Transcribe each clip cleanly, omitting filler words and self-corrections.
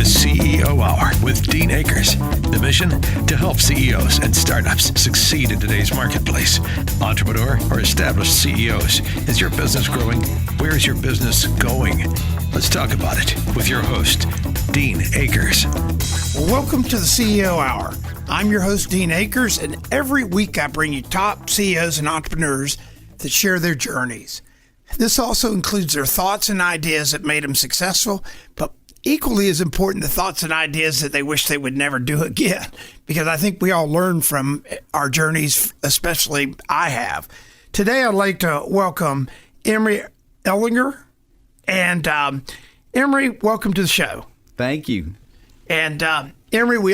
CEO Hour with Dean Akers. The mission? To help CEOs and startups succeed in today's marketplace. Entrepreneur or established CEOs, is your business growing? Where is your business going? Let's talk about it with your host, Dean Akers. Welcome to the CEO Hour. I'm your host, Dean Akers, and every week I bring you top CEOs and entrepreneurs that share their journeys. This also includes their thoughts and ideas that made them successful, but equally as important, the thoughts and ideas that they wish they would never do again, because I think we all learn from our journeys, especially I have. Today, I'd like to welcome Emery Ellinger. And Emery, welcome to the show. Thank you. And Emery,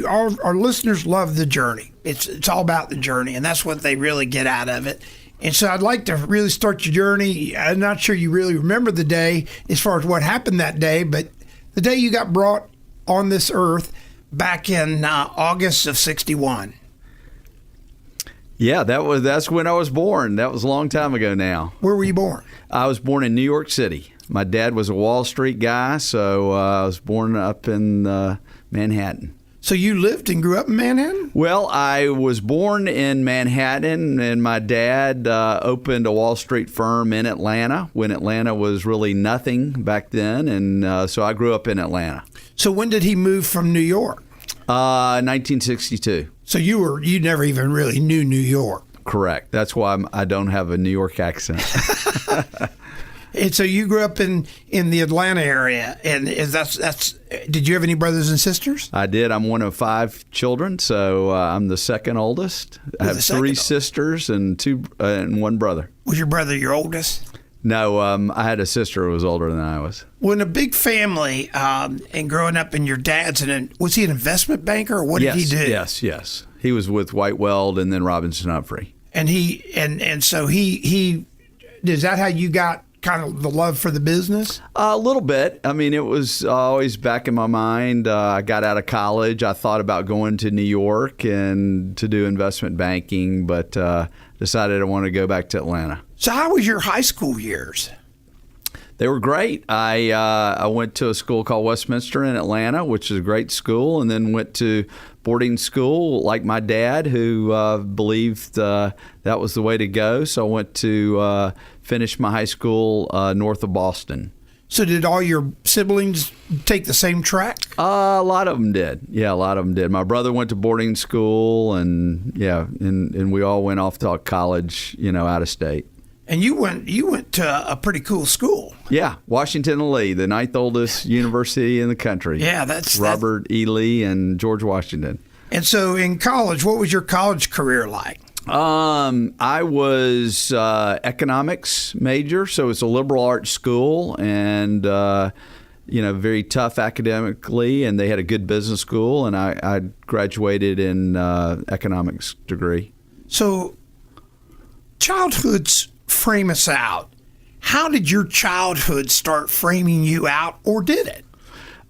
our listeners love the journey. It's all about the journey, and that's what they really get out of it. And so I'd like to really start your journey. I'm not sure you really remember the day as far as what happened that day, but the day you got brought on this earth back in August of '61. Yeah, that's when I was born. That was a long time ago now. Where were you born? I was born in New York City. My dad was a Wall Street guy, so I was born up in Manhattan. So you lived and grew up in Manhattan? Well, I was born in Manhattan, and my dad opened a Wall Street firm in Atlanta when Atlanta was really nothing back then, and so I grew up in Atlanta. So when did he move from New York? 1962. So you never even really knew New York. Correct. That's why I don't have a New York accent. And so you grew up in the Atlanta area, and that's. Did you have any brothers and sisters? I did. I'm one of 5 children, so I'm the second oldest. I have 3 sisters and 1 brother. Was your brother your oldest? No, I had a sister who was older than I was. Well, in a big family, and growing up, and your dad's was he an investment banker, or what did he do? Yes. He was with White Weld and then Robinson Humphrey. And so he is that how you got kind of the love for the business? A little bit. I mean, it was always back in my mind. I got out of college. I thought about going to New York and to do investment banking, but decided I wanted to go back to Atlanta. So how was your high school years? They were great. I went to a school called Westminster in Atlanta, which is a great school, and then went to boarding school like my dad, who believed that was the way to go. So I went to finish my high school north of Boston. So did all your siblings take the same track? A lot of them did. Yeah, a lot of them did. My brother went to boarding school, and we all went off to college, out of state. And you went to a pretty cool school. Yeah, Washington Lee, the 9th oldest university in the country. Yeah, that's Robert E. Lee and George Washington. And so in college, what was your college career like? I was economics major, so it's a liberal arts school, and very tough academically, and they had a good business school, and I graduated in economics degree. So childhoods frame us out. How did your childhood start framing you out, or did it?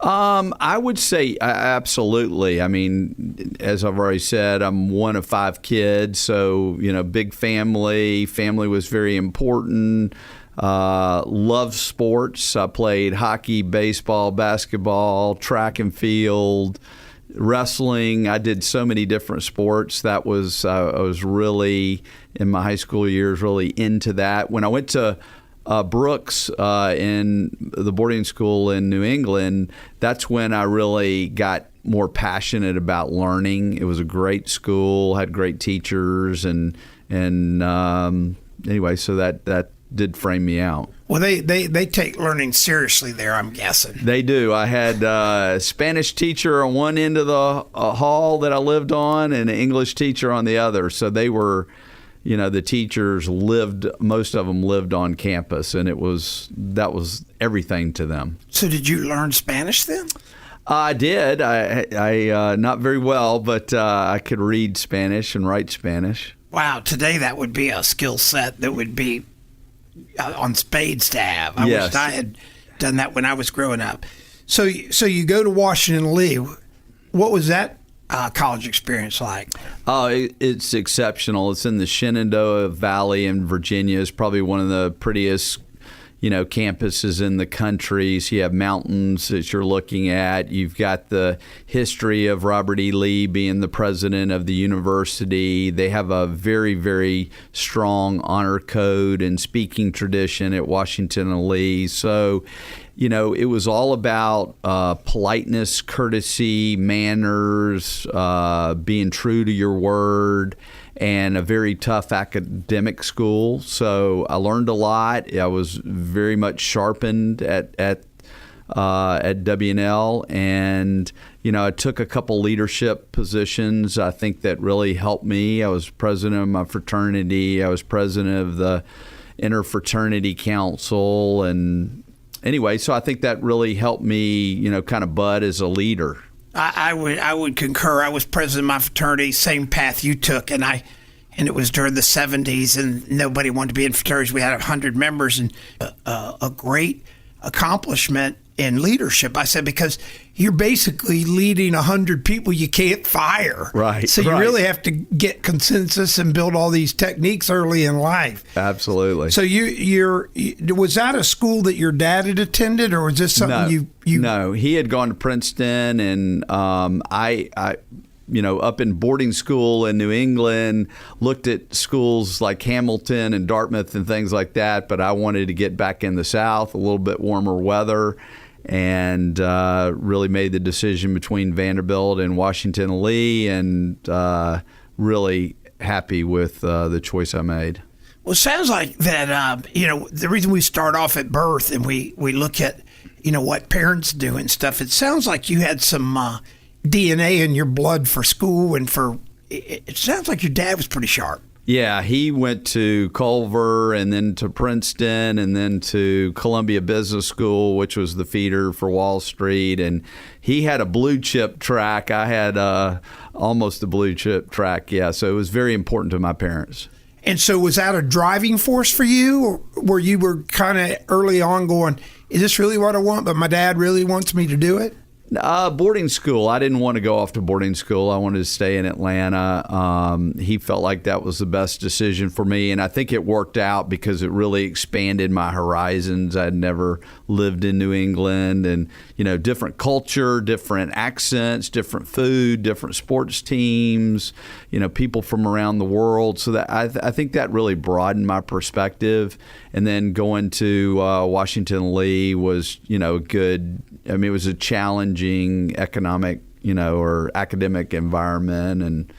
I would say absolutely. I mean, as I've already said, I'm one of 5 kids, so big family. Family was very important. Loved sports. I played hockey, baseball, basketball, track and field, wrestling. I did so many different sports. I was really, in my high school years, really into that. When I went to Brooks in the boarding school in New England, that's when I really got more passionate about learning. It was a great school, had great teachers, and anyway, so that did frame me out. Well, they take learning seriously there, I'm guessing. They do. I had a Spanish teacher on one end of the hall that I lived on, and an English teacher on the other. So they were, the teachers most of them lived on campus, and that was everything to them. So did you learn Spanish then? I did. I not very well, but I could read Spanish and write Spanish. Wow. Today that would be a skill set that would be on spades to have. I Yes. wish I had done that when I was growing up. So you go to Washington Lee. What was that college experience like? Oh, it's exceptional. It's in the Shenandoah Valley in Virginia. It's probably one of the prettiest, campuses in the country. So you have mountains that you're looking at. You've got the history of Robert E. Lee being the president of the university. They have a very, very strong honor code and speaking tradition at Washington and Lee. So, it was all about politeness, courtesy, manners, being true to your word, and a very tough academic school. So I learned a lot. I was very much sharpened at W&L, and I took a couple leadership positions. I think that really helped me. I was president of my fraternity. I was president of the Interfraternity Council, and anyway, so I think that really helped me, kind of bud as a leader. I would concur. I was president of my fraternity, same path you took, and it was during the 70s, and nobody wanted to be in fraternities. We had 100 members, and a great accomplishment in leadership. I said, because you're basically leading 100 people you can't fire. Right. So you really have to get consensus and build all these techniques early in life. Absolutely. So was that a school that your dad had attended, or was this something you? No, he had gone to Princeton, and I up in boarding school in New England, looked at schools like Hamilton and Dartmouth and things like that, but I wanted to get back in the South, a little bit warmer weather, and really made the decision between Vanderbilt and Washington and Lee, and really happy with the choice I made. Well, it sounds like that, the reason we start off at birth and we look at, what parents do and stuff, it sounds like you had some DNA in your blood for school, and it sounds like your dad was pretty sharp. Yeah, he went to Culver and then to Princeton and then to Columbia Business School, which was the feeder for Wall Street. And he had a blue chip track. I had almost a blue chip track. Yeah, so it was very important to my parents. And so was that a driving force for you, or where you were kind of early on going, is this really what I want, but my dad really wants me to do it? Boarding school. I didn't want to go off to boarding school. I wanted to stay in Atlanta. He felt like that was the best decision for me, and I think it worked out because it really expanded my horizons. I'd never lived in New England, and different culture, different accents, different food, different sports teams, people from around the world. So that I think that really broadened my perspective. And then going to Washington Lee was, good. I mean, it was a challenging economic, or academic environment, and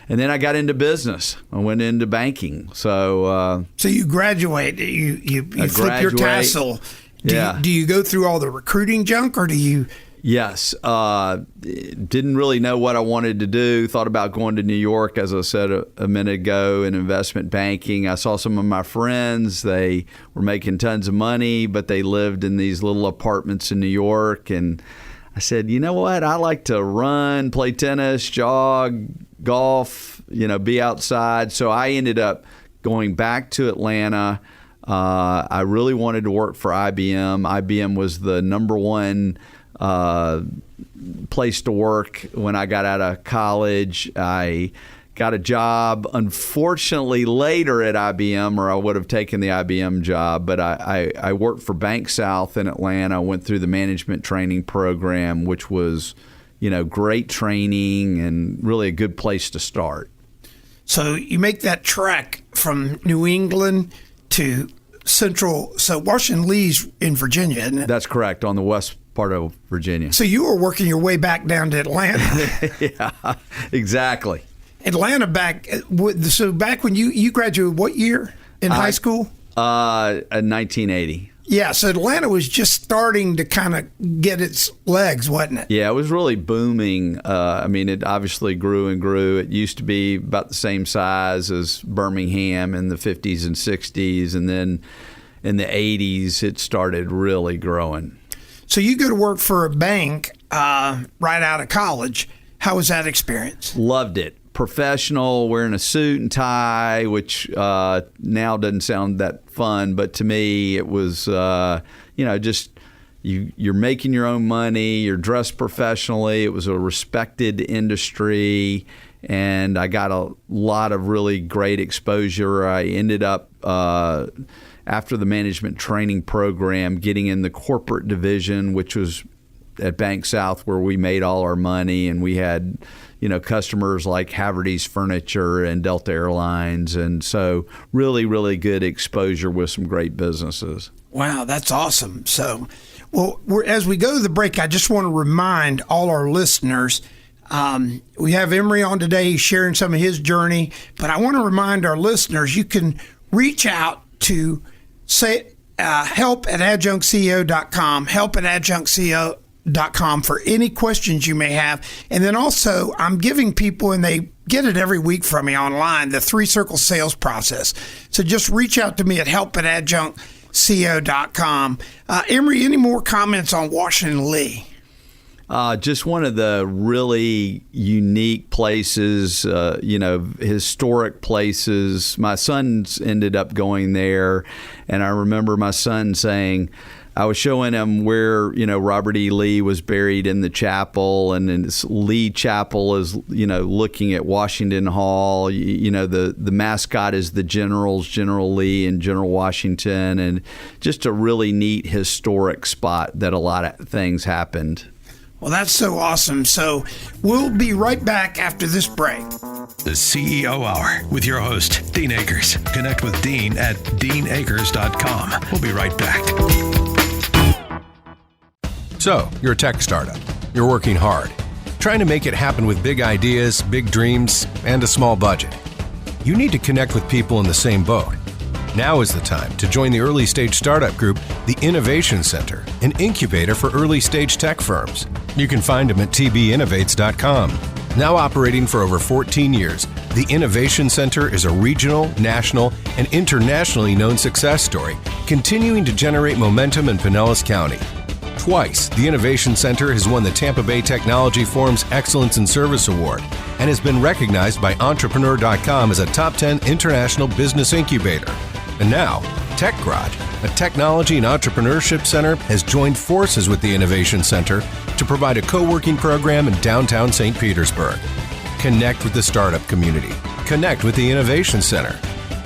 then I got into business. I went into banking. So you graduate. You flip your tassel. Do you go through all the recruiting junk, or do you? Yes. Didn't really know what I wanted to do. Thought about going to New York, as I said a minute ago, in investment banking. I saw some of my friends. They were making tons of money, but they lived in these little apartments in New York. And I said, you know what? I like to run, play tennis, jog, golf, be outside. So I ended up going back to Atlanta. I really wanted to work for IBM. IBM was the number one place to work when I got out of college. I got a job, unfortunately, later at IBM, or I would have taken the IBM job. But I worked for Bank South in Atlanta. I went through the management training program, which was, great training and really a good place to start. So you make that trek from New England to Central. So Washington Lee's in Virginia, isn't it? That's correct, on the west part of Virginia. So you were working your way back down to Atlanta. Yeah, exactly. Atlanta back. So back when you graduated, what year in high school? 1980. Yeah, so Atlanta was just starting to kind of get its legs, wasn't it? Yeah, it was really booming. It obviously grew and grew. It used to be about the same size as Birmingham in the 50s and 60s, and then in the 80s it started really growing. So you go to work for a bank right out of college. How was that experience? Loved it. Professional, wearing a suit and tie, which now doesn't sound that fun, but to me it was, just you're making your own money, you're dressed professionally. It was a respected industry, and I got a lot of really great exposure. I ended up after the management training program, getting in the corporate division, which was at Bank South where we made all our money, and we had, customers like Haverty's Furniture and Delta Airlines. And so really, really good exposure with some great businesses. Wow, that's awesome. So, as we go to the break, I just want to remind all our listeners, we have Emery on today sharing some of his journey, but I want to remind our listeners, you can reach out to help at adjunctceo.com, help at adjunctceo.com for any questions you may have. And then also, I'm giving people, and they get it every week from me online, the 3-circle sales process. So just reach out to me at help at adjunctceo.com. Emery, any more comments on Washington Lee? Just one of the really unique places, historic places. My sons ended up going there, and I remember my son saying, I was showing him where, Robert E. Lee was buried in the chapel, and then Lee Chapel is, looking at Washington Hall. The mascot is the generals, General Lee and General Washington, and just a really neat historic spot that a lot of things happened. Well, that's so awesome. So we'll be right back after this break. The CEO Hour with your host, Dean Akers. Connect with Dean at deanakers.com. We'll be right back. So, you're a tech startup. You're working hard, trying to make it happen with big ideas, big dreams, and a small budget. You need to connect with people in the same boat. Now is the time to join the early stage startup group, the Innovation Center, an incubator for early stage tech firms. You can find them at tbinnovates.com. Now operating for over 14 years, the Innovation Center is a regional, national, and internationally known success story, continuing to generate momentum in Pinellas County. Twice, the Innovation Center has won the Tampa Bay Technology Forum's Excellence in Service Award and has been recognized by Entrepreneur.com as a top 10 international business incubator. And now, Tech Garage, a technology and entrepreneurship center, has joined forces with the Innovation Center to provide a co-working program in downtown St. Petersburg. Connect with the startup community. Connect with the Innovation Center.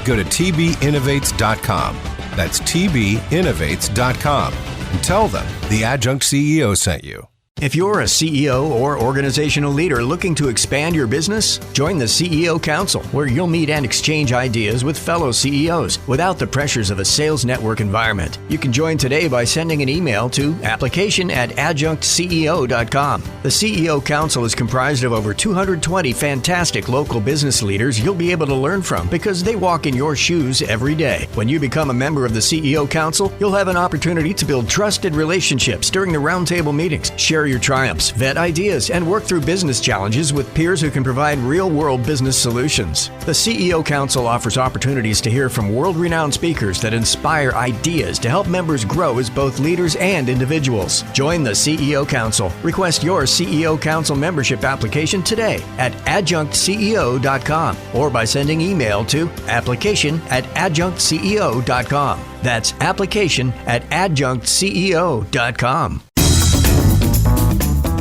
Go to tbinnovates.com. That's tbinnovates.com. And tell them the Adjunct CEO sent you. If you're a CEO or organizational leader looking to expand your business, join the CEO Council, where you'll meet and exchange ideas with fellow CEOs without the pressures of a sales network environment. You can join today by sending an email to application@adjunctceo.com. The CEO Council is comprised of over 220 fantastic local business leaders you'll be able to learn from because they walk in your shoes every day. When you become a member of the CEO Council, you'll have an opportunity to build trusted relationships during the roundtable meetings, share your triumphs, vet ideas, and work through business challenges with peers who can provide real-world business solutions. The CEO Council offers opportunities to hear from world-renowned speakers that inspire ideas to help members grow as both leaders and individuals. Join the CEO Council. Request your CEO Council membership application today at adjunctceo.com or by sending email to application@adjunctceo.com. That's application@adjunctceo.com.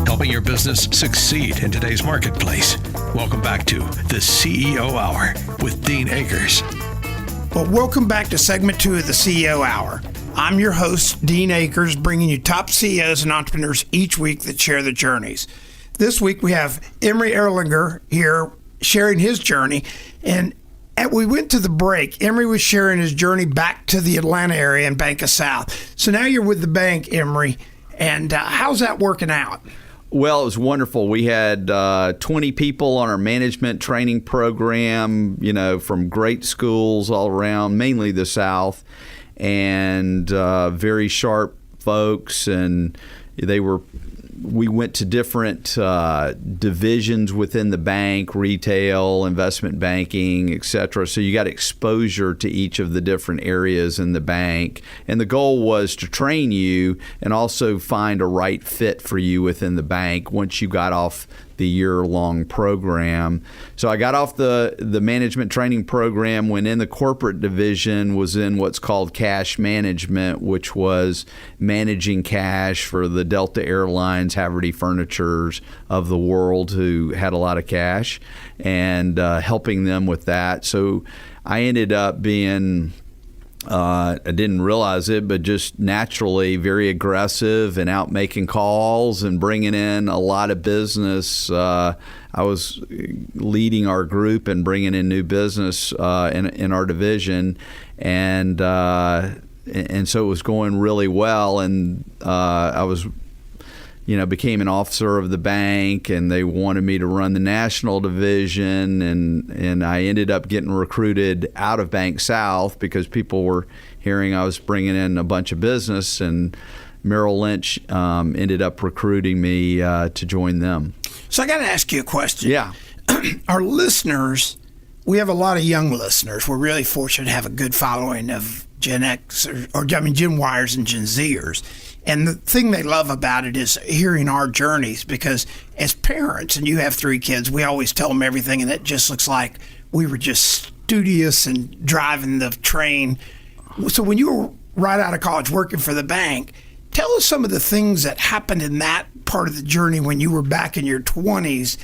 Helping your business succeed in today's marketplace. Welcome back to the CEO Hour with Dean Akers. Well, welcome back to segment 2 of the CEO Hour. I'm your host, Dean Akers, bringing you top CEOs and entrepreneurs each week that share their journeys. This week we have Emery Ellinger here sharing his journey. And we went to the break. Emery was sharing his journey back to the Atlanta area and Bank of South. So now you're with the bank, Emery. And how's that working out? Well, it was wonderful. We had 20 people on our management training program, from great schools all around, mainly the South, and very sharp folks. And we went to different divisions within the bank, retail, investment banking, et cetera. So you got exposure to each of the different areas in the bank. And the goal was to train you and also find a right fit for you within the bank once you got off the year-long program. So I got off the management training program, went in the corporate division, was in what's called cash management, which was managing cash for the Delta Airlines, Haverty Furnitures of the world who had a lot of cash, and helping them with that. So I ended up being I didn't realize it, but just naturally very aggressive and out making calls and bringing in a lot of business. I was leading our group and bringing in new business in our division, and so it was going really well. And I was, became an officer of the bank, and they wanted me to run the national division, and I ended up getting recruited out of Bank South because people were hearing I was bringing in a bunch of business, and Merrill Lynch ended up recruiting me to join them. So I got to ask you a question. Yeah. Our listeners, we have a lot of young listeners. We're really fortunate to have a good following of Gen X, Gen Yers and Gen Zers. And the thing they love about it is hearing our journeys, because as parents, and you have 3 kids, we always tell them everything, and it just looks like we were just studious and driving the train. So when you were right out of college working for the bank, tell us some of the things that happened in that part of the journey when you were back in your 20s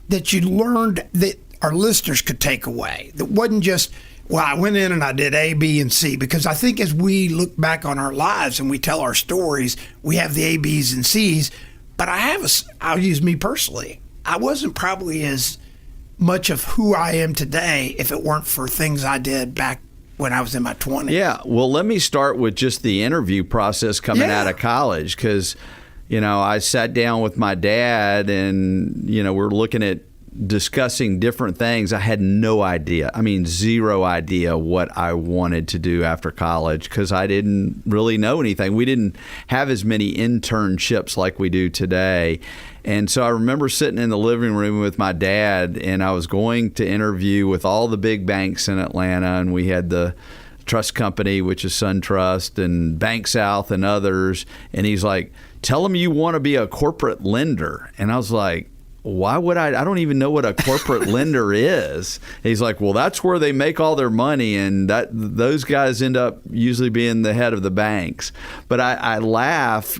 that you learned that our listeners could take away. That wasn't just, well, I went in and I did A, B, and C. Because I think as we look back on our lives and we tell our stories, we have the A, B's, and C's. But I'll use me personally. I wasn't probably as much of who I am today if it weren't for things I did back when I was in my 20s. Yeah. Well, let me start with just the interview process coming out of college, because, I sat down with my dad and, we're looking at discussing different things. I had no idea. I mean, zero idea what I wanted to do after college, because I didn't really know anything. We didn't have as many internships like we do today. And so I remember sitting in the living room with my dad, and I was going to interview with all the big banks in Atlanta, and we had the trust company, which is SunTrust, and Bank South and others. And he's like, tell them you want to be a corporate lender. And I was like, why would I don't even know what a corporate lender is. He's like, well, that's where they make all their money, and those guys end up usually being the head of the banks. But I laugh.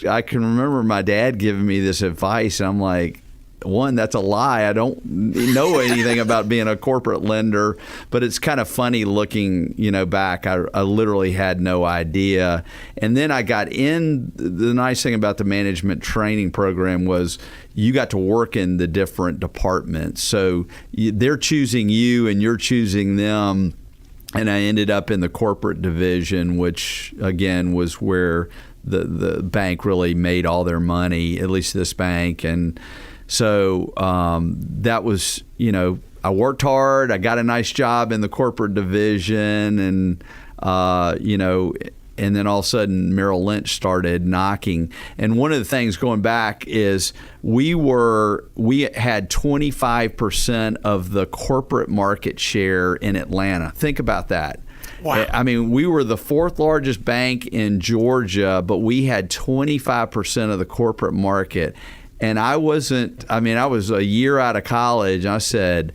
I can remember my dad giving me this advice, and I'm like, one, that's a lie. I don't know anything about being a corporate lender, but it's kind of funny looking, back. I literally had no idea. And then I got in. The nice thing about the management training program was you got to work in the different departments. So they're choosing you and you're choosing them. And I ended up in the corporate division, which, again, was where the bank really made all their money, at least this bank. And so that was, I worked hard. I got a nice job in the corporate division, and, and then all of a sudden Merrill Lynch started knocking. And one of the things going back is we had 25% of the corporate market share in Atlanta. Think about that. Wow. I mean, we were the 4th largest bank in Georgia, but we had 25% of the corporate market. And I was a year out of college. I said,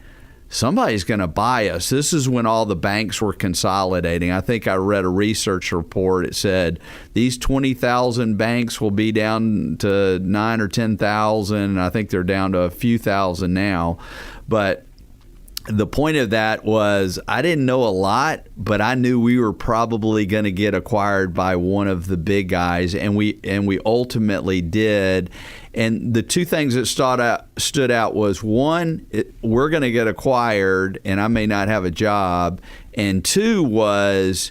somebody's going to buy us. This is when all the banks were consolidating. I think I read a research report. It said these 20,000 banks will be down to 9 or 10,000. I think they're down to a few thousand now. But the point of that was I didn't know a lot, but I knew we were probably going to get acquired by one of the big guys, and we ultimately did. And the two things that stood out was, one, we're going to get acquired, and I may not have a job. And two was,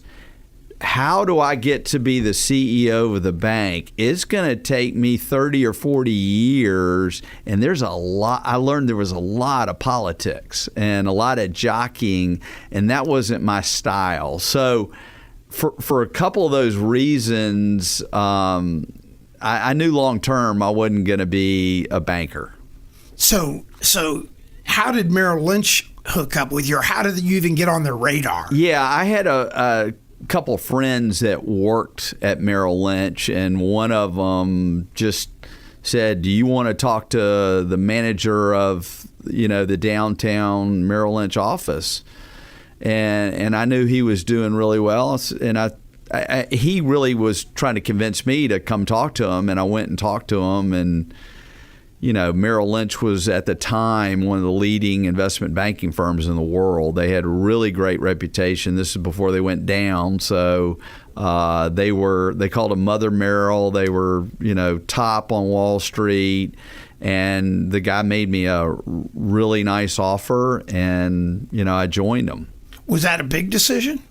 how do I get to be the CEO of the bank? It's going to take me 30 or 40 years, and there's a lot. I learned there was a lot of politics and a lot of jockeying, and that wasn't my style. So for a couple of those reasons, I knew long term I wasn't going to be a banker. So how did Merrill Lynch hook up with you, or how did you even get on their radar? Yeah, I had a couple of friends that worked at Merrill Lynch, and one of them just said, do you want to talk to the manager of the downtown Merrill Lynch office? And I knew he was doing really well, and he really was trying to convince me to come talk to him, and I went and talked to him, and Merrill Lynch was at the time one of the leading investment banking firms in the world. They had a really great reputation. This is before they went down. So they called them Mother Merrill. They were, top on Wall Street. And the guy made me a really nice offer, and, I joined them. Was that a big decision?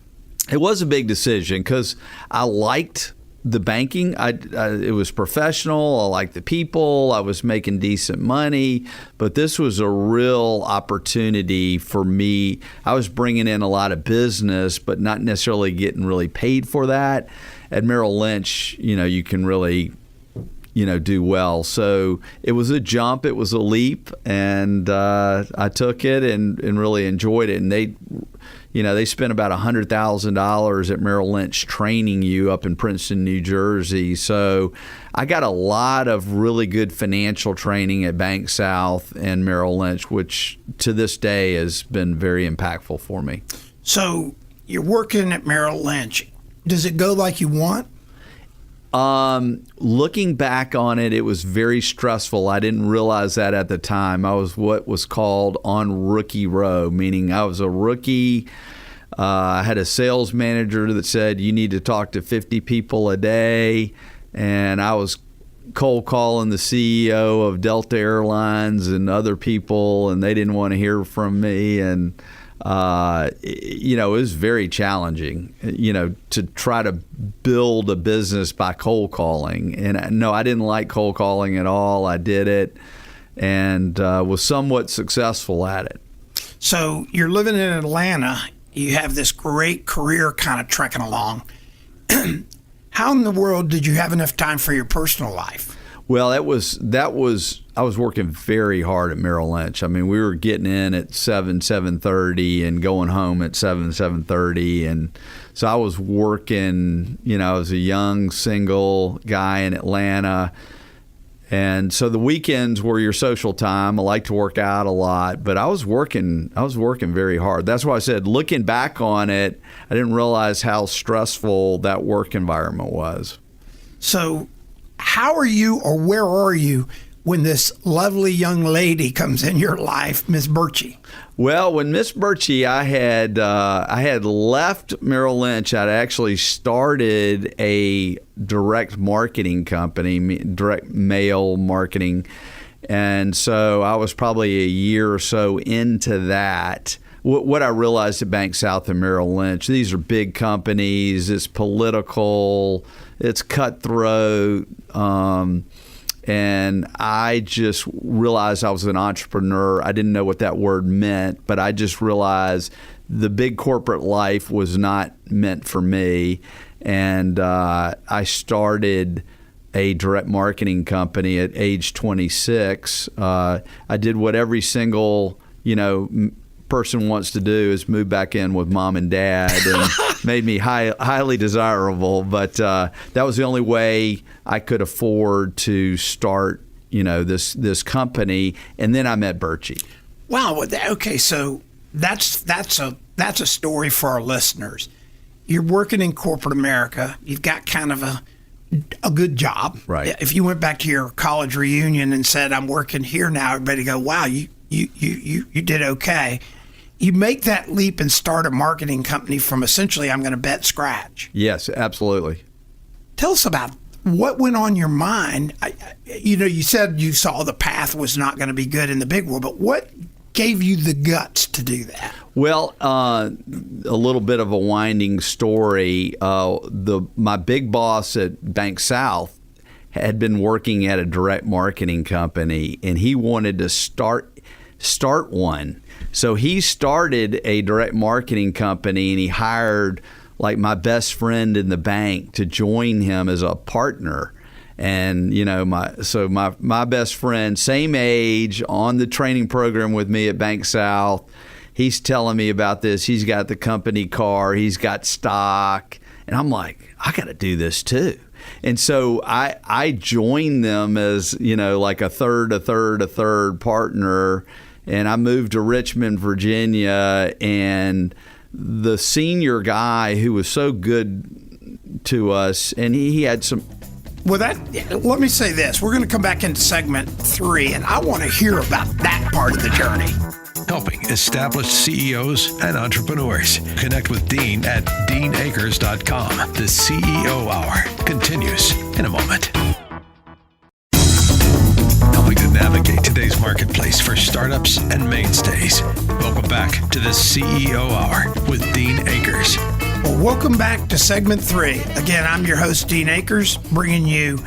It was a big decision because I liked the banking. It was professional. I liked the people. I was making decent money, but this was a real opportunity for me. I was bringing in a lot of business, but not necessarily getting really paid for that. At Merrill Lynch, you can really, do well. So it was a jump. It was a leap, and I took it and really enjoyed it. And they spent about $100,000 at Merrill Lynch training you up in Princeton, New Jersey. So I got a lot of really good financial training at Bank South and Merrill Lynch, which to this day has been very impactful for me. So you're working at Merrill Lynch. Does it go like you want? Looking back on it, it was very stressful. I didn't realize that at the time. I was what was called on rookie row, meaning I was a rookie. I had a sales manager that said, you need to talk to 50 people a day. And I was cold calling the CEO of Delta Airlines and other people, and they didn't want to hear from me. And it was very challenging, to try to build a business by cold calling. And no, I didn't like cold calling at all. I did it and was somewhat successful at it. So you're living in Atlanta. You have this great career kind of trekking along. How in the world did you have enough time for your personal life? Well, I was working very hard at Merrill Lynch. I mean, we were getting in at 7:30 and going home at 7:30. And so I was working, I was a young single guy in Atlanta. And so the weekends were your social time. I like to work out a lot, but I was working very hard. That's why I said, looking back on it, I didn't realize how stressful that work environment was. So how are you, or where are you, when this lovely young lady comes in your life, Miss Birchie? Well, when Miss Birchie, I had left Merrill Lynch. I'd actually started a direct marketing company, direct mail marketing. And so I was probably a year or so into that. What I realized at Bank South and Merrill Lynch, these are big companies. It's political. It's cutthroat. And I just realized I was an entrepreneur. I didn't know what that word meant, but I just realized the big corporate life was not meant for me. And I started a direct marketing company at age 26. I did what every single, person wants to do, is move back in with mom and dad, and made me highly desirable. But that was the only way I could afford to start, this company. And then I met Birchie. Wow. Okay, so that's a story for our listeners. You're working in corporate America. You've got kind of a good job. Right. If you went back to your college reunion and said, I'm working here now, everybody go, wow, you did okay. You make that leap and start a marketing company from essentially, I'm going to bet, scratch. Yes, absolutely. Tell us about what went on your mind. You said you saw the path was not going to be good in the big world, but what gave you the guts to do that? Well, a little bit of a winding story. My big boss at Bank South had been working at a direct marketing company, and he wanted to start one. So he started a direct marketing company, and he hired like my best friend in the bank to join him as a partner. And, my best friend, same age, on the training program with me at Bank South, he's telling me about this. He's got the company car. He's got stock. And I'm like, I got to do this too. And so I joined them as, like a third partner. And I moved to Richmond, Virginia, and the senior guy who was so good to us, and he had some Well, let me say this. We're going to come back into segment 3, and I want to hear about that part of the journey. Helping established CEOs and entrepreneurs. Connect with Dean at deanakers.com. The CEO Hour continues in a moment. Helping to navigate today's marketplace for startups and mainstays. Welcome back to the CEO Hour with Dean Akers. Well, welcome back to segment 3. Again, I'm your host, Dean Akers, bringing you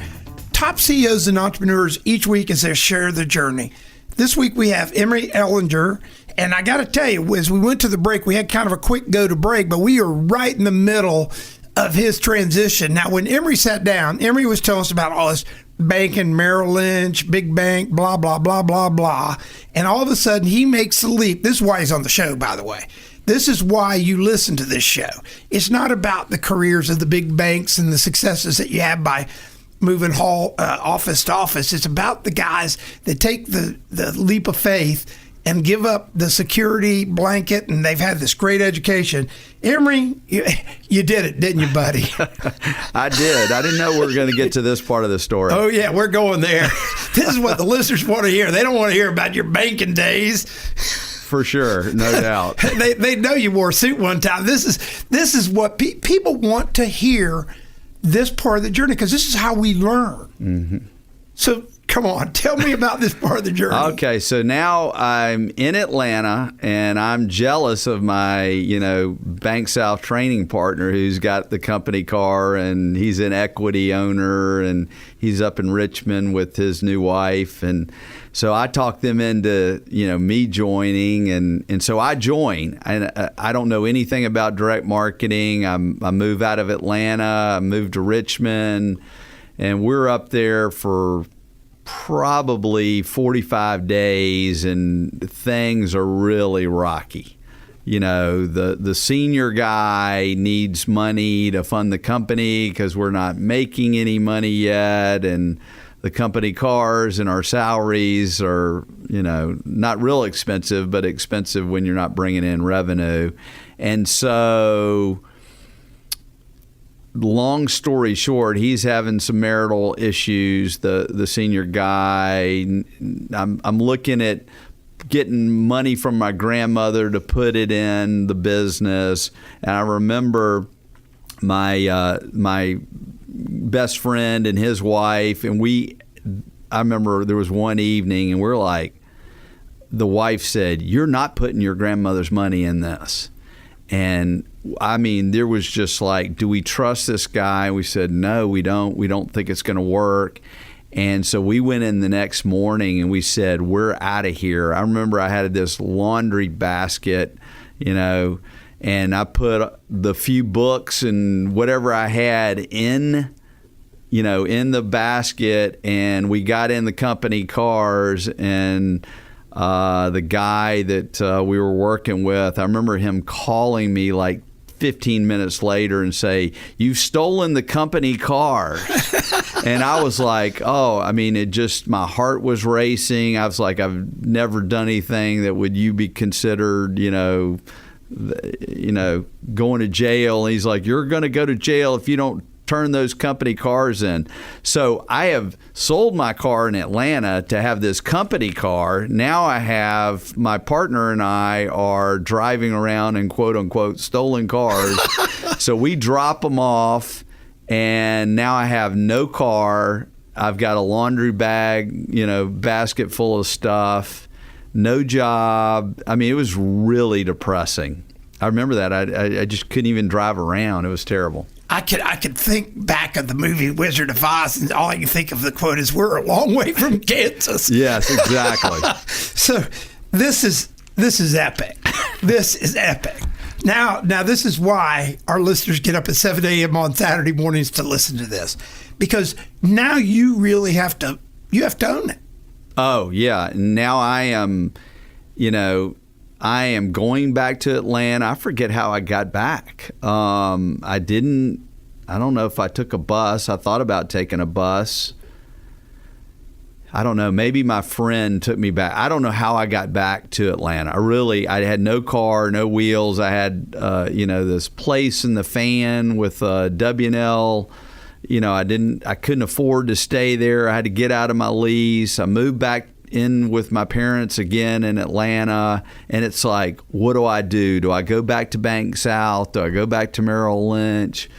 top CEOs and entrepreneurs each week as they share their journey. This week we have Emery Ellinger, and I got to tell you, as we went to the break, we had kind of a quick go to break, but we are right in the middle of his transition. Now, when Emery sat down, Emery was telling us about all this banking, Merrill Lynch, big bank, blah, blah, blah, blah, blah, and all of a sudden he makes the leap. This is why he's on the show, by the way. This is why you listen to this show. It's not about the careers of the big banks and the successes that you have by moving office to office. It's about the guys that take the leap of faith and give up the security blanket, and they've had this great education. Emery, you did it, didn't you, buddy? I did. I didn't know we were going to get to this part of the story. Oh, yeah, we're going there. This is what the listeners want to hear. They don't want to hear about your banking days. For sure, no doubt. They know you wore a suit one time. This is what people want to hear, this part of the journey, because this is how we learn. Mm-hmm. So come on, tell me about this part of the journey. Okay, so now I'm in Atlanta, and I'm jealous of my, Bank South training partner who's got the company car, and he's an equity owner, and he's up in Richmond with his new wife, and so I talked them into, me joining, and so I join. And I don't know anything about direct marketing. I move out of Atlanta, I moved to Richmond, and we're up there for probably 45 days, and things are really rocky. The senior guy needs money to fund the company because we're not making any money yet, and the company cars and our salaries are, not real expensive, but expensive when you're not bringing in revenue. And so, long story short, he's having some marital issues, the senior guy. I'm looking at getting money from my grandmother to put it in the business. And I remember my best friend and his wife, and I remember there was one evening, and we're like, the wife said, "You're not putting your grandmother's money in this." And I mean, there was just like, do we trust this guy? We said, no, we don't. We don't think it's going to work. And so we went in the next morning and we said, we're out of here. I remember I had this laundry basket, and I put the few books and whatever I had in the basket, and we got in the company cars, and the guy that we were working with, I remember him calling me like 15 minutes later and say, "You've stolen the company car." And I was like, my heart was racing. I was like, I've never done anything that would be considered, going to jail. And he's like, "You're going to go to jail if you don't turn those company cars in." So I have sold my car in Atlanta to have this company car. Now I have, my partner and I are driving around in quote unquote stolen cars. So we drop them off, and now I have no car. I've got a laundry bag, basket full of stuff, no job. I mean, it was really depressing. I remember that. I just couldn't even drive around. It was terrible. I could think back of the movie Wizard of Oz, and all I can think of the quote is, "We're a long way from Kansas." Yes, exactly. So this is epic. This is epic. Now this is why our listeners get up at 7 a.m. on Saturday mornings to listen to this, because now you really have to own it. Oh yeah. Now I am, I am going back to Atlanta. I forget how I got back. I don't know if I took a bus. I thought about taking a bus. I don't know. Maybe my friend took me back. I don't know how I got back to Atlanta. I had no car, no wheels. I had, this place in the fan with W&L, I couldn't afford to stay there. I had to get out of my lease. I moved back in with my parents again in Atlanta, and it's like, what do I do? Do I go back to Bank South? Do I go back to Merrill Lynch?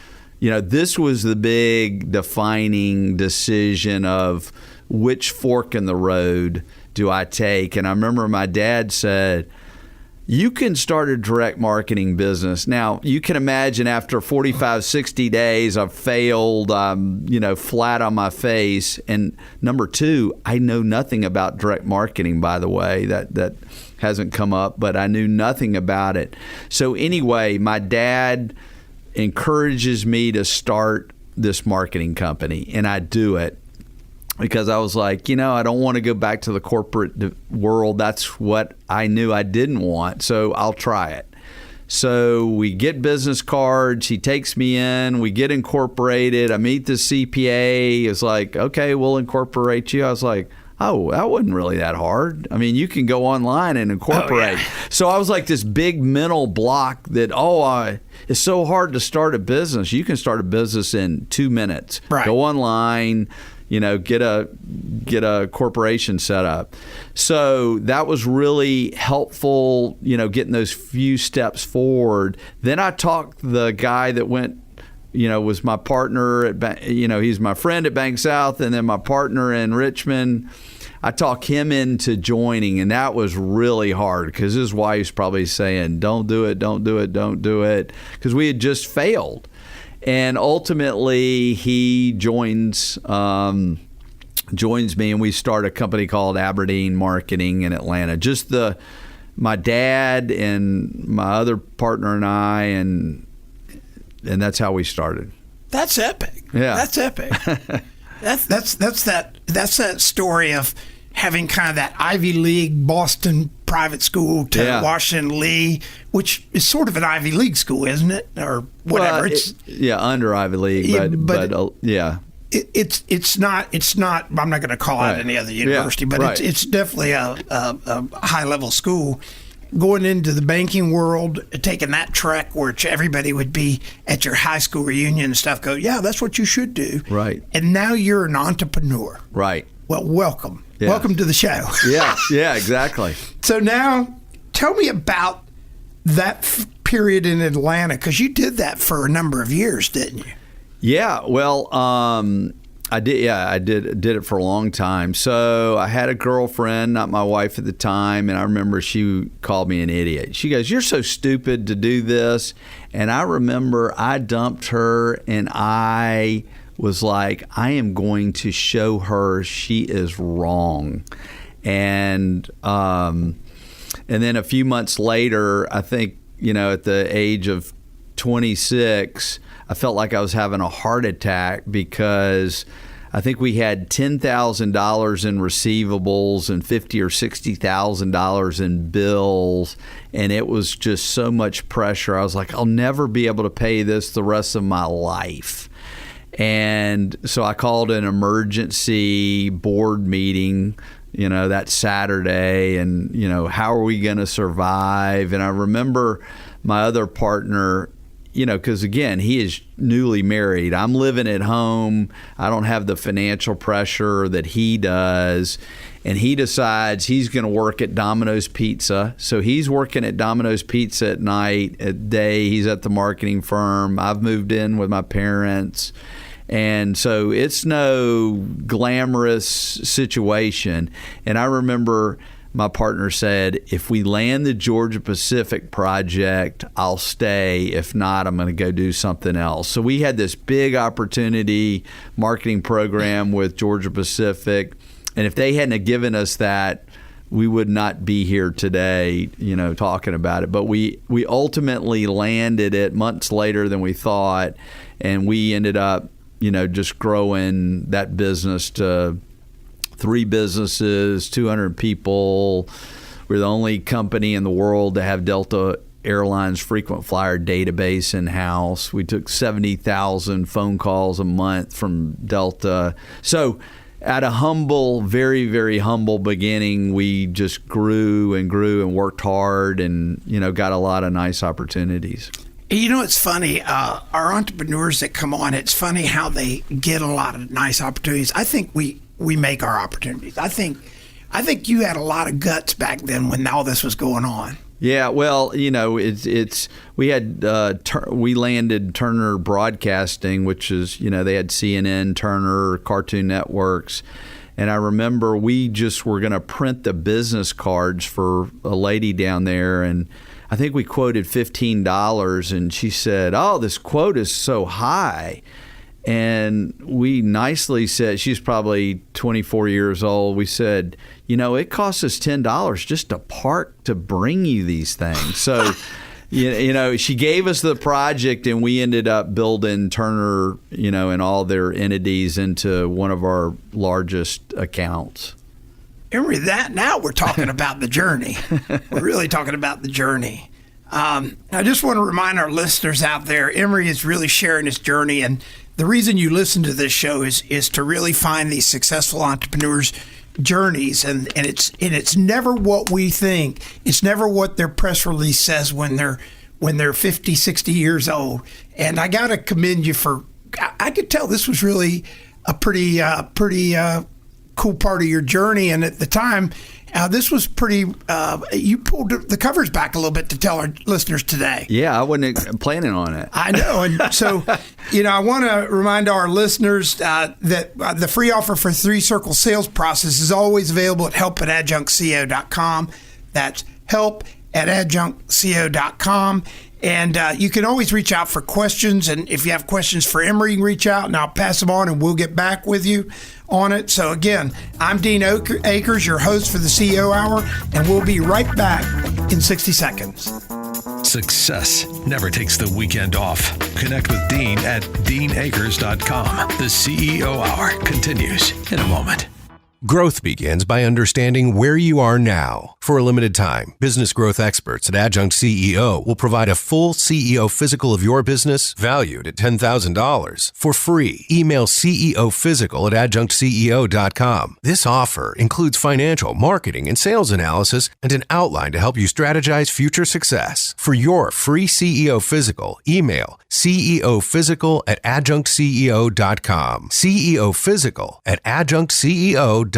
This was the big defining decision of which fork in the road do I take. And I remember my dad said, you can start a direct marketing business. Now, you can imagine after 45, 60 days, I've failed, flat on my face. And number two, I know nothing about direct marketing, by the way. That hasn't come up, but I knew nothing about it. So anyway, my dad encourages me to start this marketing company, and I do it. Because I was like, I don't want to go back to the corporate world. That's what I knew I didn't want. So I'll try it. So we get business cards. He takes me in. We get incorporated. I meet the CPA. It's like, okay, we'll incorporate you. I was like, oh, that wasn't really that hard. I mean, you can go online and incorporate. Oh, yeah. So I was like this big mental block that, it's so hard to start a business. You can start a business in 2 minutes. Right. Go online. Get a corporation set up. So that was really helpful, getting those few steps forward. Then I talked the guy that went, was my partner at, he's my friend at Bank South, and then my partner in Richmond. I talked him into joining, and that was really hard because his wife's probably saying, don't do it, don't do it, don't do it, because we had just failed. And ultimately, he joins me, and we start a company called Aberdeen Marketing in Atlanta. Just my dad and my other partner and I, and that's how we started. That's epic. Yeah, that's epic. that's that story of having kind of that Ivy League Boston private school to Washington Lee, which is sort of an Ivy League school, isn't it, or whatever? Well, under Ivy League, but yeah. It's not. I'm not going to call out any other university, but it's definitely a high level school. Going into the banking world, taking that trek where everybody would be at your high school reunion and stuff, go, yeah, that's what you should do. Right. And now you're an entrepreneur. Right. Well, welcome. Yeah. Welcome to the show. Yeah, exactly. So now tell me about that period in Atlanta, because you did that for a number of years, didn't you? Yeah, well, I did. Yeah, I did it for a long time. So I had a girlfriend, not my wife at the time, and I remember she called me an idiot. She goes, "You're so stupid to do this." And I remember I dumped her, and I was like, I am going to show her she is wrong. And then a few months later, I think, at the age of 26, I felt like I was having a heart attack because I think we had $10,000 in receivables and $50,000 or $60,000 in bills, and it was just so much pressure. I was like, I'll never be able to pay this the rest of my life. And so I called an emergency board meeting, that Saturday, and, how are we going to survive? And I remember my other partner, because again, he is newly married. I'm living at home. I don't have the financial pressure that he does. And he decides he's going to work at Domino's Pizza. So he's working at Domino's Pizza at night. At day, he's at the marketing firm. I've moved in with my parents. And so it's no glamorous situation. And I remember my partner said, if we land the Georgia Pacific project, I'll stay. If not, I'm going to go do something else. So we had this big opportunity marketing program with Georgia Pacific. And if they hadn't have given us that, we would not be here today, talking about it. But we ultimately landed it months later than we thought. And we ended up, just growing that business to 3 businesses, 200 people. We're the only company in the world to have Delta Airlines frequent flyer database in-house. We took 70,000 phone calls a month from Delta. So at a humble, very, very humble beginning, we just grew and worked hard and, got a lot of nice opportunities. You know, it's funny. Our entrepreneurs that come on, it's funny how they get a lot of nice opportunities. I think we make our opportunities. I think you had a lot of guts back then when all this was going on. Yeah, well, you know, we landed Turner Broadcasting, which is, you know, they had CNN, Turner, Cartoon Networks. And I remember we just were going to print the business cards for a lady down there, and I think we quoted $15, and she said, "Oh, this quote is so high." And we nicely said, she's probably 24 years old, we said, you know, it costs us $10 just to park to bring you these things. So, you know, she gave us the project, and we ended up building Turner, you know, and all their entities into one of our largest accounts. Emery, now we're talking about the journey. We're really talking about the journey. I just want to remind our listeners out there, Emery is really sharing his journey, and the reason you listen to this show is to really find these successful entrepreneurs' journeys, and it's never what we think. It's never what their press release says when they're 50, 60 years old. And I got to commend you for. I could tell this was really a pretty cool part of your journey, and at the time. This was pretty, you pulled the covers back a little bit to tell our listeners today. Yeah, I wasn't planning on it. I know. And so, you know, I want to remind our listeners that the free offer for 3 Circle sales process is always available at help@adjunctco.com. That's help@adjunctco.com. And you can always reach out for questions. And if you have questions for Emery, you can reach out and I'll pass them on and we'll get back with you on it. So again, I'm Dean Akers, your host for the CEO Hour, and we'll be right back in 60 seconds. Success never takes the weekend off. Connect with Dean at deanakers.com. The CEO Hour continues in a moment. Growth begins by understanding where you are now. For a limited time, business growth experts at Adjunct CEO will provide a full CEO physical of your business valued at $10,000 for free. Email ceophysical@adjunctceo.com. This offer includes financial, marketing, and sales analysis and an outline to help you strategize future success. For your free CEO physical, email ceophysical@adjunctceo.com. ceophysical@adjunctceo.com.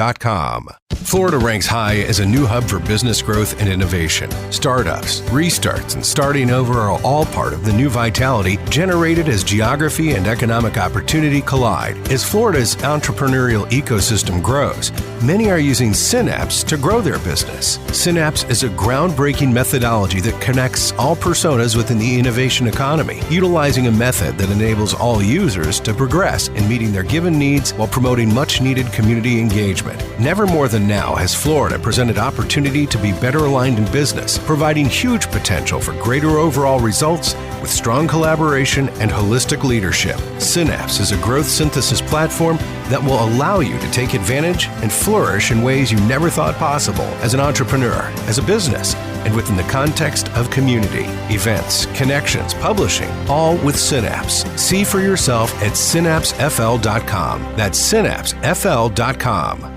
Florida ranks high as a new hub for business growth and innovation. Startups, restarts, and starting over are all part of the new vitality generated as geography and economic opportunity collide. As Florida's entrepreneurial ecosystem grows, many are using Synapse to grow their business. Synapse is a groundbreaking methodology that connects all personas within the innovation economy, utilizing a method that enables all users to progress in meeting their given needs while promoting much-needed community engagement. Never more than now has Florida presented opportunity to be better aligned in business, providing huge potential for greater overall results with strong collaboration and holistic leadership. Synapse is a growth synthesis platform that will allow you to take advantage and flourish in ways you never thought possible as an entrepreneur, as a business, and within the context of community, events, connections, publishing, all with Synapse. See for yourself at synapsefl.com. That's synapsefl.com.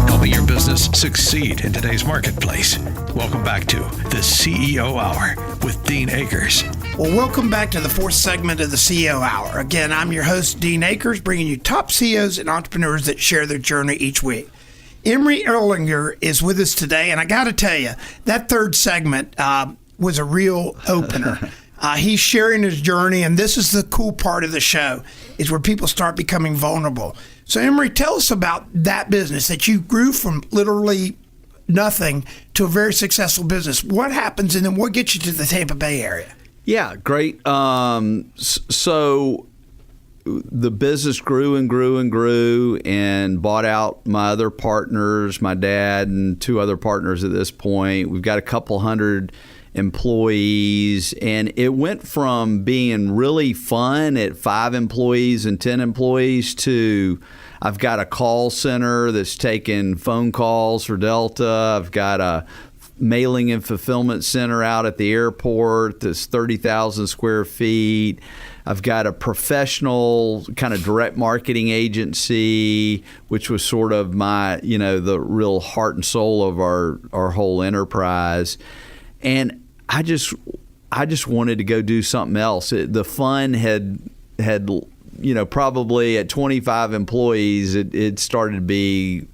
Helping your business succeed in today's marketplace. Welcome back to the CEO Hour with Dean Akers. Well, welcome back to the 4th segment of the CEO Hour. Again, I'm your host, Dean Akers, bringing you top CEOs and entrepreneurs that share their journey each week. Emery Ellinger is with us today, and I got to tell you, that 3rd segment was a real opener. He's sharing his journey, and this is the cool part of the show, is where people start becoming vulnerable. So, Emery, tell us about that business that you grew from literally nothing to a very successful business. What happens, and then what gets you to the Tampa Bay area? Yeah, great. So the business grew and grew and grew and bought out my other partners, my dad and 2 other partners at this point. We've got a couple hundred employees, and it went from being really fun at 5 employees and 10 employees to I've got a call center that's taking phone calls for Delta. I've got a mailing and fulfillment center out at the airport that's 30,000 square feet. I've got a professional kind of direct marketing agency, which was sort of my, you know, the real heart and soul of our whole enterprise. And I just I just wanted to go do something else. The fun had probably at 25 employees, it started to be,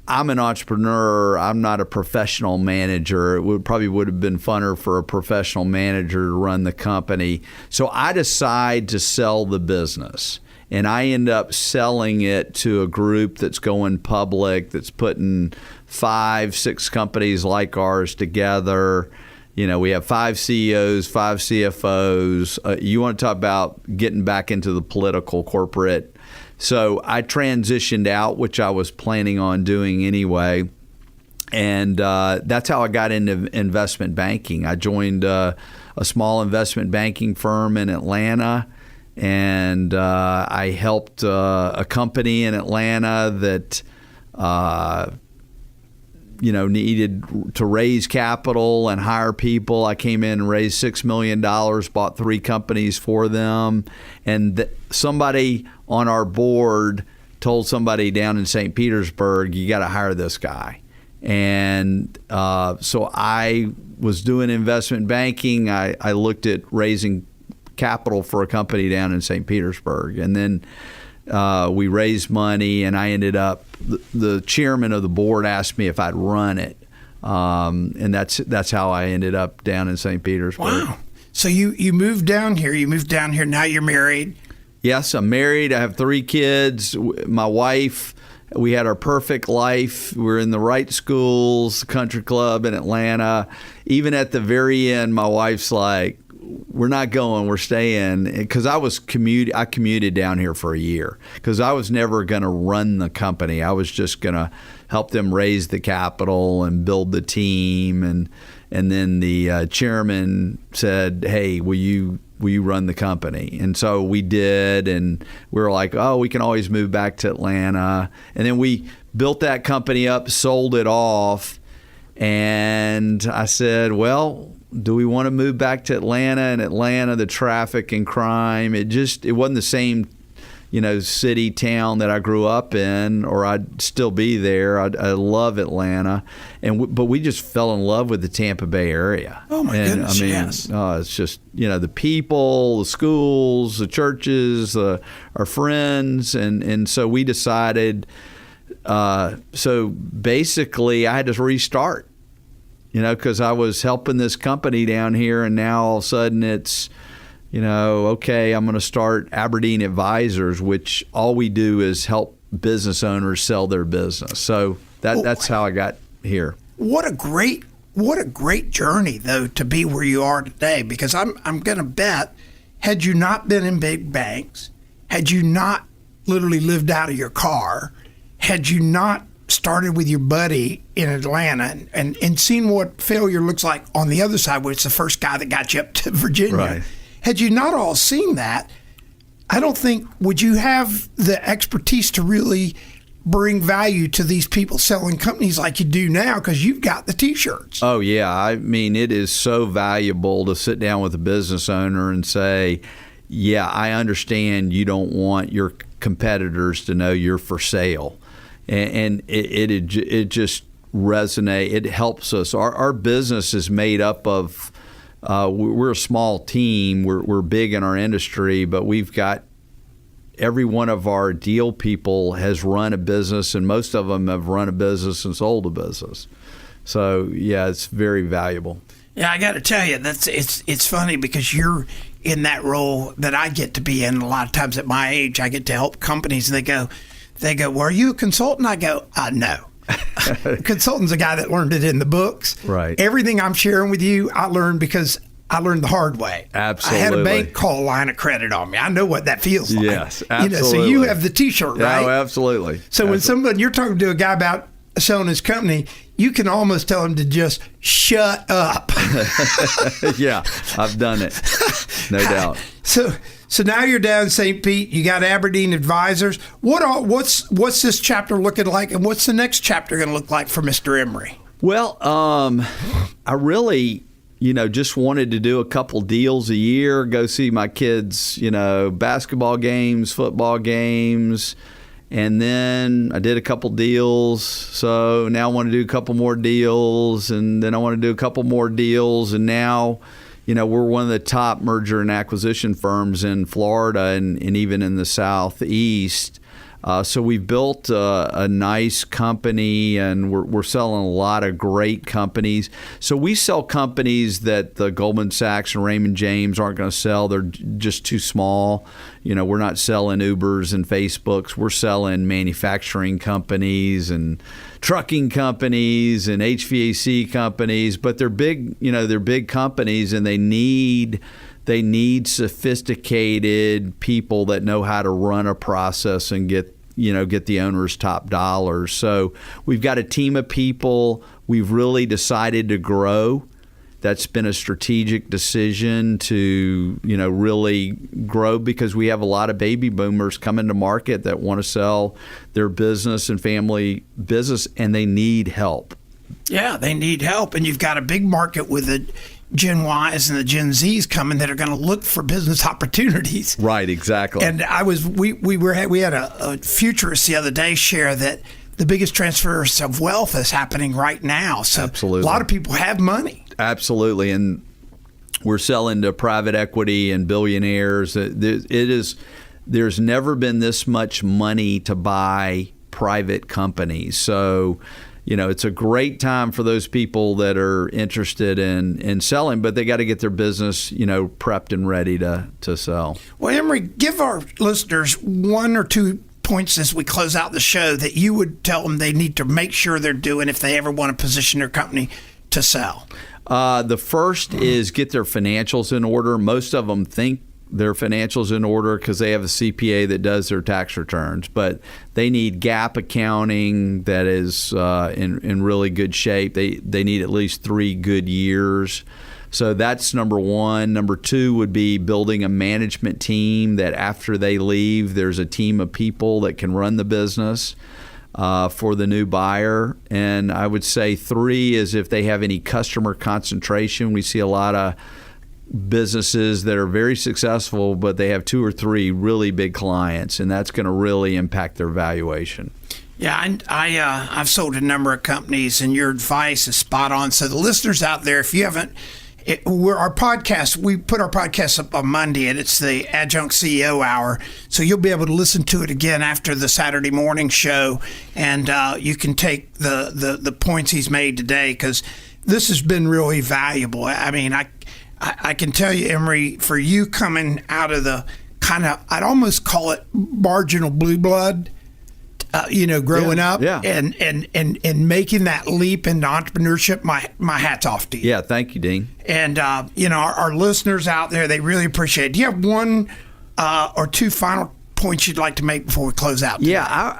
I'm an entrepreneur. I'm not a professional manager. It probably would have been funner for a professional manager to run the company. So I decide to sell the business. And I end up selling it to a group that's going public, that's putting 5-6 companies like ours together. We have 5 CEOs, 5 CFOs. You want to talk about getting back into the political corporate. So I transitioned out, which I was planning on doing anyway. And that's how I got into investment banking. I joined a small investment banking firm in Atlanta. And I helped a company in Atlanta that needed to raise capital and hire people. I came in and raised $6 million, bought 3 companies for them. And somebody on our board told somebody down in St. Petersburg, you got to hire this guy. And so I was doing investment banking. I looked at raising capital for a company down in St. Petersburg. And then we raised money, and I ended up, the chairman of the board asked me if I'd run it. And that's how I ended up down in St. Petersburg. Wow. So you moved down here. Now you're married. Yes, I'm married. I have 3 kids. My wife, we had our perfect life. We're in the right schools, country club in Atlanta. Even at the very end, my wife's like, we're not going, we're staying. Because I commuted down here for a year because I was never going to run the company. I was just going to help them raise the capital and build the team. And then the chairman said, hey, will you run the company? And so we did, and we were like, oh, we can always move back to Atlanta. And then we built that company up, sold it off. And I said, well, do we want to move back to Atlanta? And Atlanta, the traffic and crime, it wasn't the same, city, town that I grew up in, or I'd still be there. I love Atlanta, but we just fell in love with the Tampa Bay area. Oh my goodness! Yes. It's just the people, the schools, the churches, our friends, and so we decided. So basically, I had to restart. Because I was helping this company down here, and now all of a sudden it's, okay, I'm going to start AberdeenAdvisors, which all we do is help business owners sell their business. So that's how I got here. What a great journey, though, to be where you are today. Because I'm going to bet, had you not been in big banks, had you not literally lived out of your car, had you not started with your buddy in Atlanta and seen what failure looks like on the other side, where it's the first guy that got you up to Virginia. Right. Had you not all seen that, I don't think, would you have the expertise to really bring value to these people selling companies like you do now, because you've got the T-shirts. Oh, yeah. I mean, it is so valuable to sit down with a business owner and say, yeah, I understand you don't want your competitors to know you're for sale. And it just resonates. It helps us. Our business is made up of, we're a small team. We're big in our industry, but we've got every one of our deal people has run a business, and most of them have run a business and sold a business. So, yeah, it's very valuable. Yeah, I got to tell you, it's funny because you're in that role that I get to be in. A lot of times at my age, I get to help companies, and they go, well, are you a consultant? I go, no. Consultant's a guy that learned it in the books. Right. Everything I'm sharing with you, I learned because I learned the hard way. Absolutely. I had a bank call a line of credit on me. I know what that feels like. Yes, absolutely. So you have the T-shirt, right? Oh, absolutely. So when you're talking to a guy about selling his company, you can almost tell him to just shut up. Yeah, I've done it. No doubt. So now you're down in St. Pete. You got AberdeenAdvisors. What's this chapter looking like, and what's the next chapter going to look like for Mr. Emery? Well, I really, just wanted to do a couple deals a year, go see my kids, basketball games, football games, And then I did a couple deals. So now I want to do a couple more deals. And then I want to do a couple more deals. And now, we're one of the top merger and acquisition firms in Florida and even in the Southeast. So we've built a nice company, and we're selling a lot of great companies. So we sell companies that the Goldman Sachs and Raymond James aren't going to sell. They're just too small. We're not selling Ubers and Facebooks. We're selling manufacturing companies and trucking companies and HVAC companies. But they're big. They're big companies, and they need sophisticated people that know how to run a process and get the owner's top dollars. So we've got a team of people. We've really decided to grow. That's been a strategic decision to, really grow, because we have a lot of baby boomers coming to market that want to sell their business and family business, and they need help. Yeah, they need help. And you've got a big market with the Gen Ys and the Gen Zs coming that are going to look for business opportunities. Right, exactly. And we had a futurist the other day share that the biggest transfers of wealth is happening right now. So absolutely. A lot of people have money. Absolutely. And we're selling to private equity and billionaires. There's never been this much money to buy private companies. So, it's a great time for those people that are interested in selling, but they got to get their business, prepped and ready to sell. Well, Emery, give our listeners one or two points as we close out the show that you would tell them they need to make sure they're doing if they ever want to position their company to sell. The first is get their financials in order. Most of them think their financials in order because they have a CPA that does their tax returns, but they need GAAP accounting that is in really good shape. They need at least 3 good years. So that's number one. Number two would be building a management team that after they leave, there's a team of people that can run the business for the new buyer. And I would say 3 is if they have any customer concentration. We see a lot of businesses that are very successful, but they have 2 or 3 really big clients, and that's going to really impact their valuation. Yeah, I've sold a number of companies, and your advice is spot on. So the listeners out there, if you haven't, we put our podcast up on Monday, and it's the Adjunct CEO Hour. So you'll be able to listen to it again after the Saturday morning show, and you can take the points he's made today, because this has been really valuable. I mean, I can tell you, Emery, for you coming out of the kind of, I'd almost call it marginal blue blood, growing up and making that leap into entrepreneurship, my hat's off to you. Yeah, thank you, Dean. And, our listeners out there, they really appreciate it. Do you have one or two final points you'd like to make before we close out today? Yeah,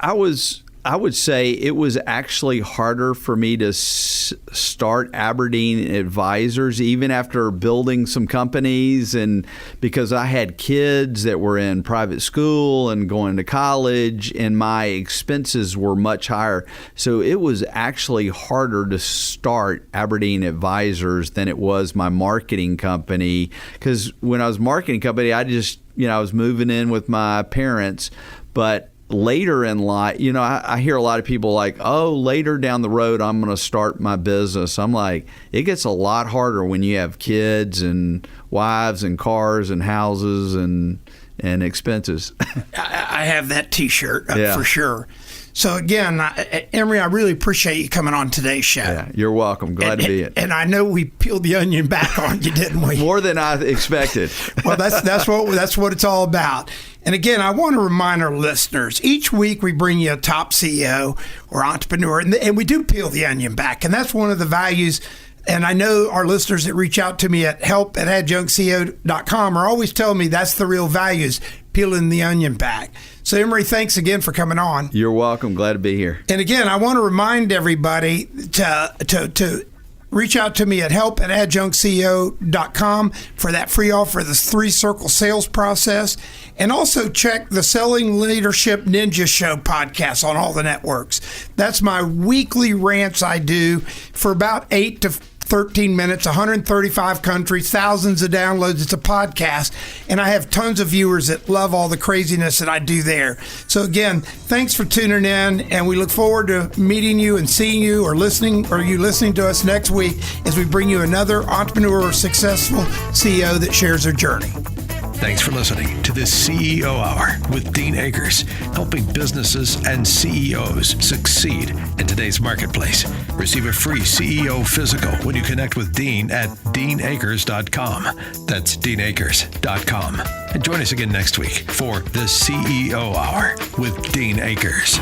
I would say it was actually harder for me to start Aberdeen Advisors, even after building some companies, and because I had kids that were in private school and going to college, and my expenses were much higher. So it was actually harder to start Aberdeen Advisors than it was my marketing company, because when I was marketing company, I just, I was moving in with my parents, but later in life, I hear a lot of people like, oh, later down the road, I'm going to start my business. I'm like, it gets a lot harder when you have kids and wives and cars and houses and expenses. I have that T-shirt for sure. So again, Emery, I really appreciate you coming on today's show. Yeah, you're welcome. Glad to be it. And I know we peeled the onion back on you, didn't we? More than I expected. Well, that's what it's all about. And again, I want to remind our listeners, each week we bring you a top CEO or entrepreneur, and we do peel the onion back. And that's one of the values. And I know our listeners that reach out to me at help@adjunctceo.com are always telling me that's the real values, peeling the onion back. So, Emery, thanks again for coming on. You're welcome. Glad to be here. And again, I want to remind everybody to reach out to me at help@adjunctceo.com for that free offer, this 3-circle sales process. And also check the Selling Leadership Ninja Show podcast on all the networks. That's my weekly rants I do for about 8 to 13 minutes, 135 countries, thousands of downloads. It's a podcast, and I have tons of viewers that love all the craziness that I do there. So again, thanks for tuning in, and we look forward to meeting you and seeing you or you listening to us next week as we bring you another entrepreneur or successful CEO that shares their journey. Thanks for listening to this CEO Hour with Dean Akers, helping businesses and CEOs succeed in today's marketplace. Receive a free CEO physical when you connect with Dean at deanakers.com. That's deanakers.com. And join us again next week for the CEO Hour with Dean Akers.